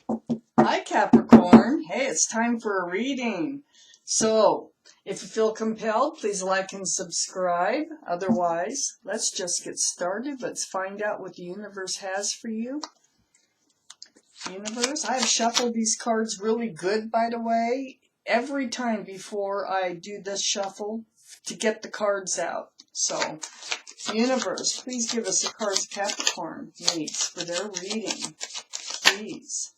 Hi Capricorn. Hey, it's time for a reading. So, if you feel compelled, please like and subscribe. Otherwise, let's just get started. Let's find out what the universe has for you. Universe, I have shuffled these cards really good, by the way, every time before I do this shuffle to get the cards out. So, universe, please give us the cards Capricorn needs for their reading. Please.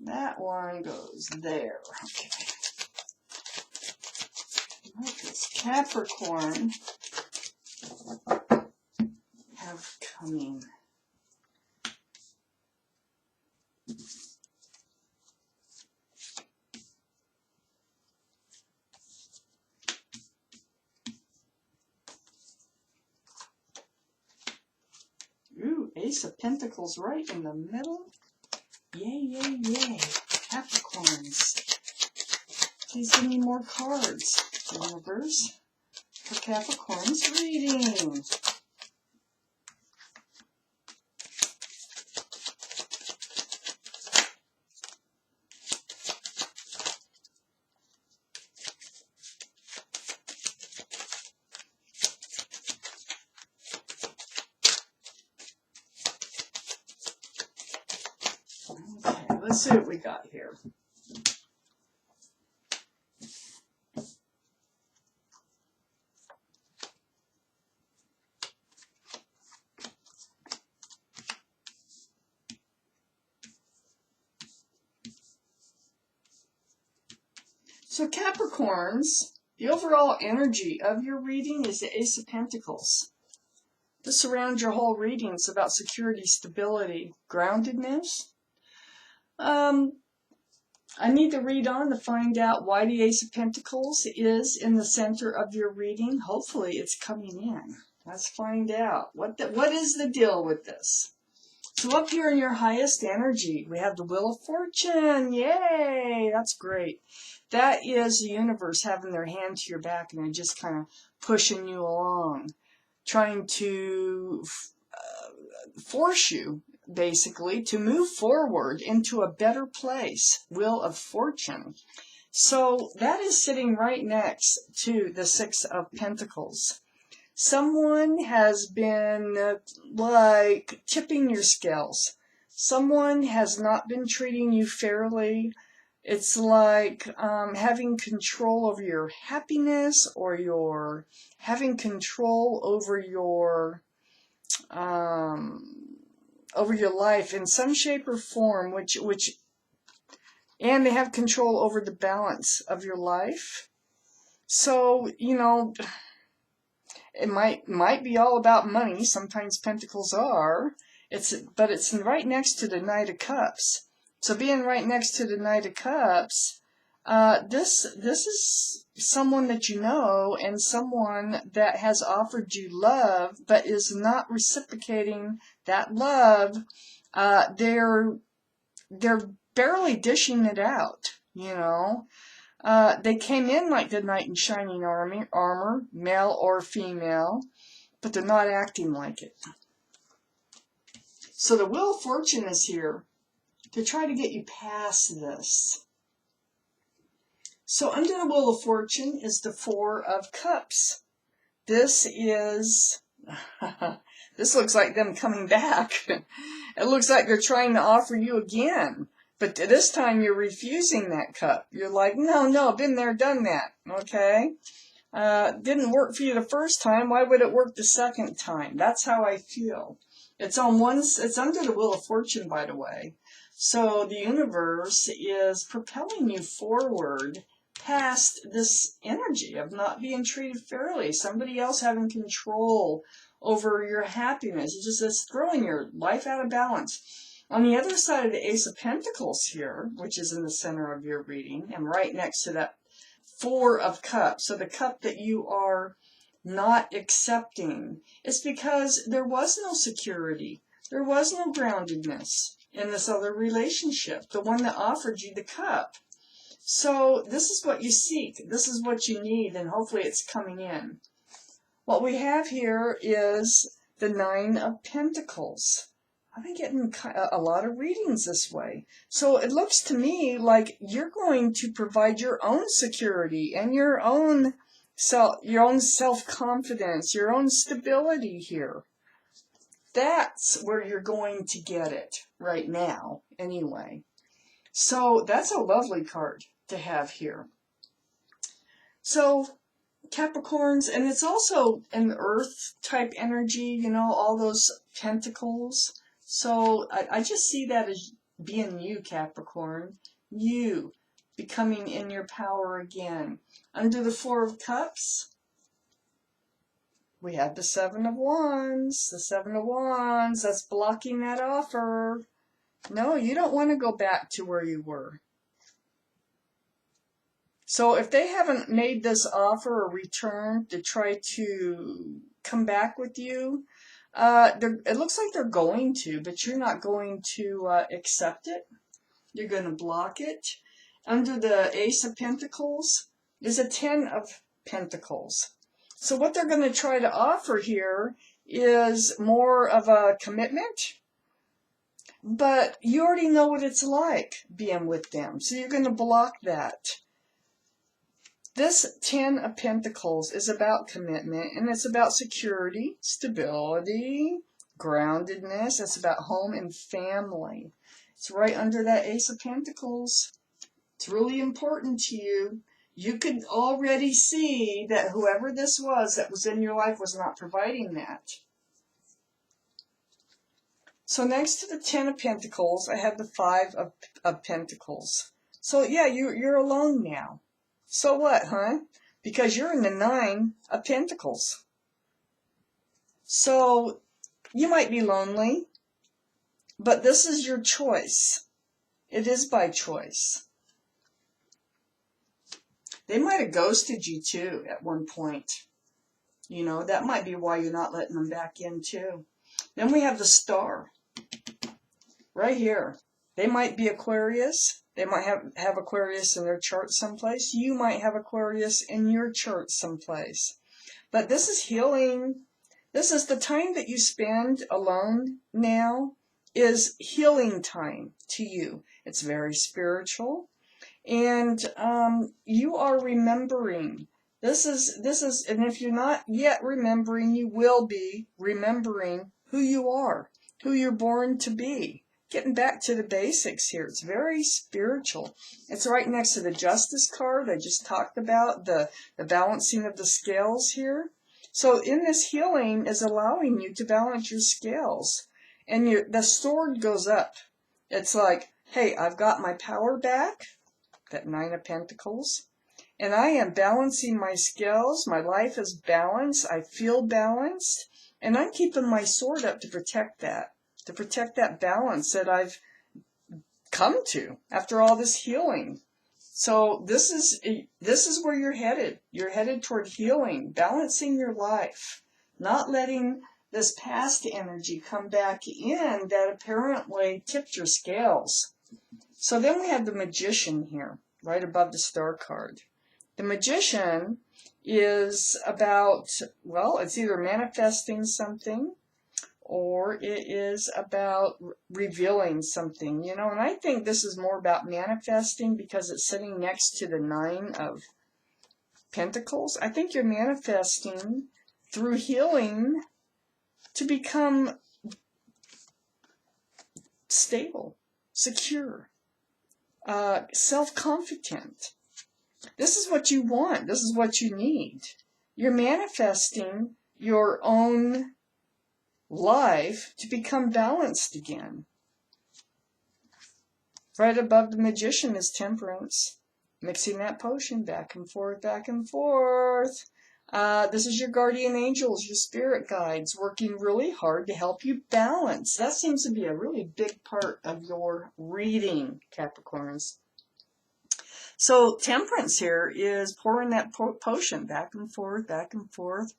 That one goes there. Okay. What does Capricorn have coming? Ooh, Ace of Pentacles right in the middle. Yay, yay, yay. Capricorns. Please give me more cards, universe, for Capricorn's reading. Okay, let's see what we got here. So Capricorns, the overall energy of your reading is the Ace of Pentacles. This surrounds your whole reading. It's about security, stability, groundedness. I need to read on to find out why the Ace of Pentacles is in the center of your reading. Hopefully it's coming in. Let's find out. What is the deal with this? So up here in your highest energy, we have the Wheel of Fortune. Yay! That's great. That is the universe having their hand to your back and they're just kind of pushing you along, trying to force you, basically, to move forward into a better place. Wheel of Fortune. So that is sitting right next to the Six of Pentacles. Someone has been like tipping your scales. Someone has not been treating you fairly. It's like having control over your happiness, or your having control over your life in some shape or form, and they have control over the balance of your life. So, you know, it might be all about money. Sometimes Pentacles are. But it's right next to the Knight of Cups. So being right next to the Knight of Cups, this is someone that you know, and someone that has offered you love but is not reciprocating that love. They're barely dishing it out, you know. They came in like the knight in shining armor, male or female, but they're not acting like it. So the Wheel of Fortune is here to try to get you past this. So under the Wheel of Fortune is the Four of Cups. This is, this looks like them coming back. It looks like they're trying to offer you again. But this time you're refusing that cup. You're like, no, been there, done that, okay? Didn't work for you the first time. Why would it work the second time? That's how I feel. It's under the Wheel of Fortune, by the way. So the universe is propelling you forward past this energy of not being treated fairly. Somebody else having control over your happiness. It's throwing your life out of balance. On the other side of the Ace of Pentacles here, which is in the center of your reading, and right next to that Four of Cups, so the cup that you are not accepting, it's because there was no security. There was no groundedness. in this other relationship, the one that offered you the cup. So this is what you seek. This is what you need, and hopefully it's coming in. What we have here is the Nine of Pentacles. I've been getting a lot of readings this way. So it looks to me like you're going to provide your own security and your own self-confidence, your own stability here. That's where you're going to get it right now, anyway. So that's a lovely card to have here. So Capricorns, and it's also an earth type energy, you know, all those pentacles. So I just see that as being you, Capricorn. You becoming in your power again. Under the Four of Cups, we have the Seven of Wands. The Seven of Wands, that's blocking that offer. No, you don't want to go back to where you were. So if they haven't made this offer or return to try to come back with you, it looks like they're going to, but you're not going to accept it. You're going to block it. Under the Ace of Pentacles is a Ten of Pentacles. So what they're going to try to offer here is more of a commitment, but you already know what it's like being with them, so you're going to block that. This Ten of Pentacles is about commitment, and it's about security, stability, groundedness. It's about home and family. It's right under that Ace of Pentacles. It's really important to you. You could already see that whoever this was that was in your life was not providing that. So next to the Ten of Pentacles, I have the Five of Pentacles. So yeah, you're alone now. So what, huh? Because you're in the Nine of Pentacles. So you might be lonely, but this is your choice. It is by choice. They might have ghosted you too at one point. You know, that might be why you're not letting them back in too. Then we have the Star. Right here. They might be Aquarius. They might have Aquarius in their chart someplace. You might have Aquarius in your chart someplace. But this is healing. This is the time that you spend alone now is healing time to you. It's very spiritual. And you are remembering. This is, and if you're not yet remembering, you will be remembering who you are, who you're born to be. Getting back to the basics here. It's very spiritual. It's right next to the Justice card I just talked about, the balancing of the scales here. So in this healing is allowing you to balance your scales. And the sword goes up. It's like, hey, I've got my power back, that Nine of Pentacles, and I am balancing my scales. My life is balanced. I feel balanced. And I'm keeping my sword up to protect that. To protect that balance that I've come to after all this healing. So this is where you're headed. You're headed toward healing, balancing your life, not letting this past energy come back in that apparently tipped your scales. So then we have the Magician here, right above the Star card. The Magician is about, well, it's either manifesting something, or it is about revealing something, you know. And I think this is more about manifesting because it's sitting next to the Nine of Pentacles. I think you're manifesting through healing to become stable, secure, self-confident. This is what you want. This is what you need. You're manifesting your own life to become balanced again. Right above the Magician is Temperance. Mixing that potion back and forth, back and forth. This is your guardian angels, your spirit guides, working really hard to help you balance. That seems to be a really big part of your reading, Capricorns. So Temperance here is pouring that potion back and forth, back and forth.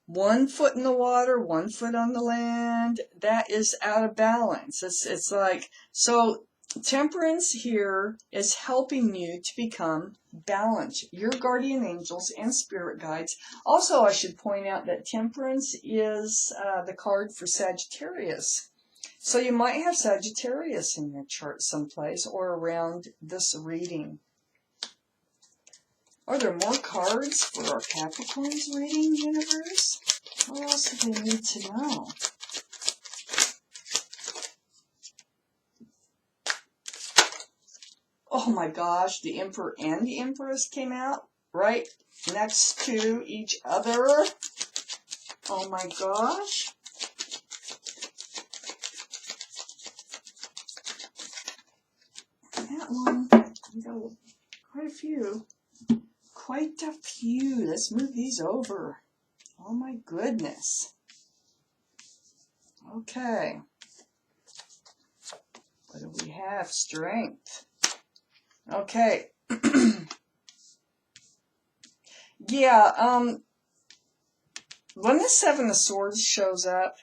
1 foot in the water, 1 foot on the land. That is out of balance. It's like, so temperance here is helping you to become balanced. Your guardian angels and spirit guides. Also, I should point out that temperance is the card for Sagittarius. So you might have Sagittarius in your chart someplace or around this reading. Are there more cards for our Capricorn's reading, universe? What else do they need to know? Oh my gosh, the Emperor and the Empress came out right next to each other. Oh my gosh. That one, we got quite a few. Quite a few. Let's move these over. Oh my goodness. Okay. What do we have? Strength. Okay. Yeah, when the Seven of Swords shows up,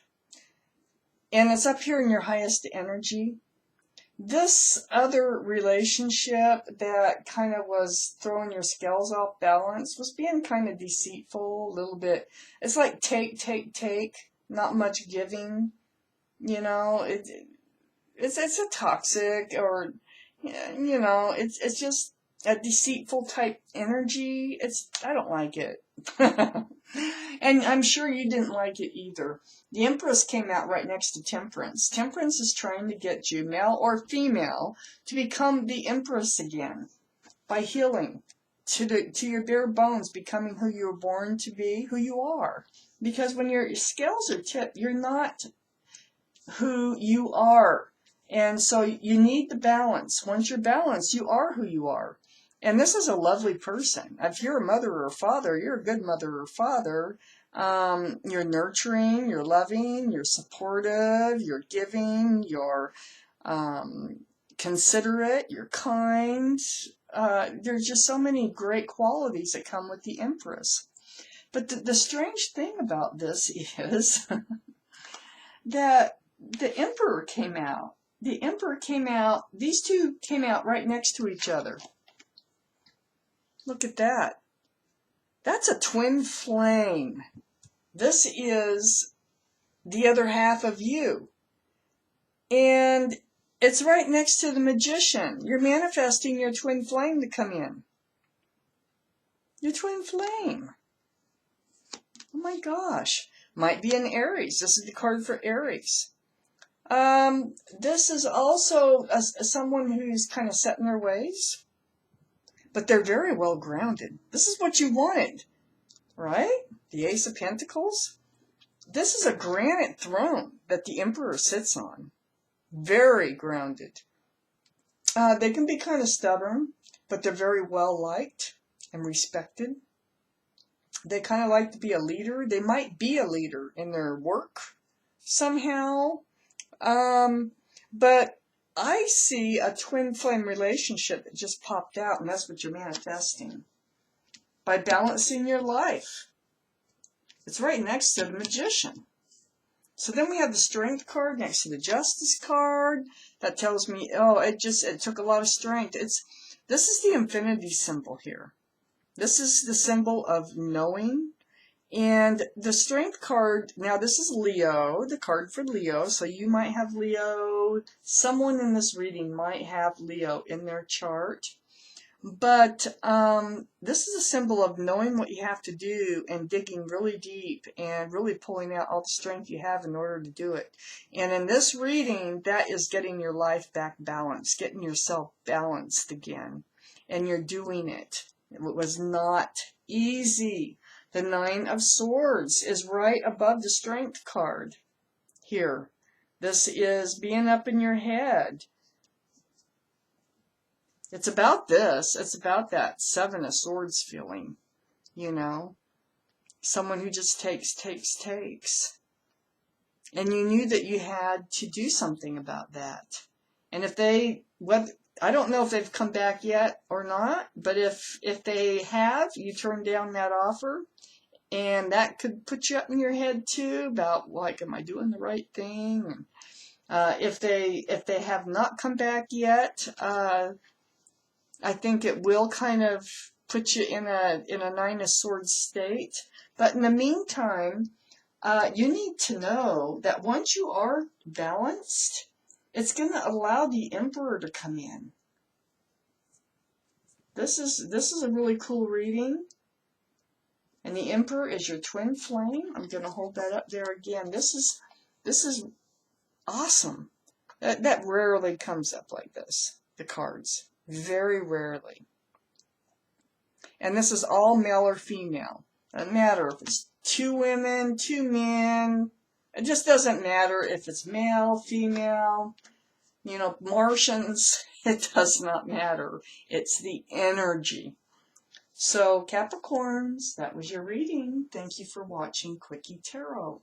and it's up here in your highest energy, this other relationship that kind of was throwing your scales off balance was being kind of deceitful, a little bit. It's like take, not much giving, you know. It's a toxic, or, you know, it's just a deceitful type energy. I don't like it. And I'm sure you didn't like it either. The Empress came out right next to Temperance. Temperance is trying to get you, male or female, to become the Empress again by healing to your bare bones, becoming who you were born to be, who you are. Because when your scales are tipped, you're not who you are. And so you need the balance. Once you're balanced, you are who you are. And this is a lovely person. If you're a mother or a father, you're a good mother or father. You're nurturing, you're loving, you're supportive, you're giving, you're considerate, you're kind. There's just so many great qualities that come with the Empress. But the strange thing about this is that the Emperor came out. The Emperor came out. These two came out right next to each other. Look at that. That's a twin flame. This is the other half of you. And it's right next to the Magician. You're manifesting your twin flame to come in. Your twin flame. Oh my gosh. Might be an Aries. This is the card for Aries. This is also someone who's kind of set in their ways. But they're very well grounded. This is what you wanted, right? The Ace of Pentacles. This is a granite throne that the Emperor sits on. Very grounded. They can be kind of stubborn, but they're very well liked and respected. They kind of like to be a leader. They might be a leader in their work somehow. But I see a twin flame relationship that just popped out, and that's what you're manifesting by balancing your life. It's right next to the Magician. So then we have the Strength card next to the Justice card. That tells me, oh, it took a lot of strength. This is the infinity symbol here. This is the symbol of knowing. And the Strength card, now this is Leo, the card for Leo, so you might have Leo, someone in this reading might have Leo in their chart. But this is a symbol of knowing what you have to do and digging really deep and really pulling out all the strength you have in order to do it. And in this reading, that is getting your life back balanced, getting yourself balanced again. And you're doing it. It was not easy. The Nine of Swords is right above the Strength card here. This is being up in your head. It's about this. It's about that Seven of Swords feeling, you know. Someone who just takes. And you knew that you had to do something about that. And if I don't know if they've come back yet or not, but if they have, you turned down that offer, And that could put you up in your head too about, like, am I doing the right thing? If they have not come back yet, I think it will kind of put you in a Nine of Swords state. But in the meantime, you need to know that once you are balanced, it's going to allow the Emperor to come in. This is a really cool reading. And the Emperor is your twin flame. I'm going to hold that up there again. This is awesome. That rarely comes up like this, the cards. Very rarely. And this is all male or female. Doesn't matter if it's 2 women, 2 men. It just doesn't matter if it's male, female, you know, Martians. It does not matter. It's the energy. So, Capricorns, that was your reading. Thank you for watching Quickie Tarot.